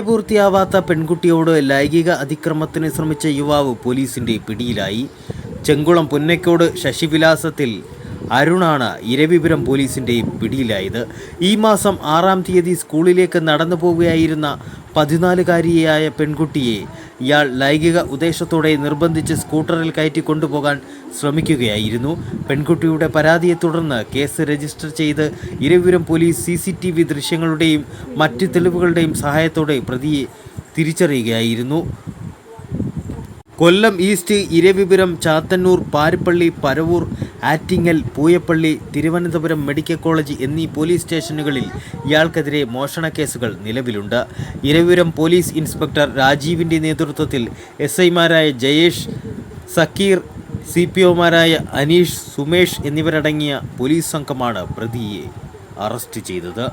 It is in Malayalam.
പ്രായപൂർത്തിയാവാത്ത പെൺകുട്ടിയോട് ലൈംഗിക അതിക്രമത്തിന് ശ്രമിച്ച യുവാവ് പോലീസിന്റെ പിടിയിലായി. ചെങ്കുളം പുന്നക്കോട് ശശിവിലാസത്തിൽ അരുണാണ് ഇരവിപുരം പോലീസിന്റെ പിടിയിലായത്. ഈ മാസം 6-ാം തീയതി സ്കൂളിലേക്ക് നടന്നു പോവുകയായിരുന്ന 14-കാരിയായ പെൺകുട്ടിയെ ഇയാൾ ലൈംഗിക ഉദ്ദേശത്തോടെ നിർബന്ധിച്ച് സ്കൂട്ടറിൽ കയറ്റി കൊണ്ടുപോകാൻ ശ്രമിക്കുകയായിരുന്നു. പെൺകുട്ടിയുടെ പരാതിയെ തുടർന്ന് കേസ് രജിസ്റ്റർ ചെയ്ത് ഇരവിപുരം പോലീസ് CCTV ദൃശ്യങ്ങളുടെയും മറ്റ് തെളിവുകളുടെയും സഹായത്തോടെ പ്രതിയെ തിരിച്ചറിയുകയായിരുന്നു. Kollam East, Eravipuram, Chathannoor, Parippally, Paravur, Attingal, Pooyappally, Thiruvananthapuram medical college എന്നീ പോലീസ് സ്റ്റേഷനുകളിൽ ഇയാൾക്കെതിരെ മോഷണ കേസുകൾ നിലവിലുണ്ട്. ഇരവിപുരം പോലീസ് ഇൻസ്പെക്ടർ രാജീവിൻ്റെ നേതൃത്വത്തിൽ SI-മാരായ ജയേഷ്, സക്കീർ, CPO-മാരായ അനീഷ്, സുമേഷ് എന്നിവരടങ്ങിയ പോലീസ് സംഘമാണ് പ്രതിയെ അറസ്റ്റ് ചെയ്തത്.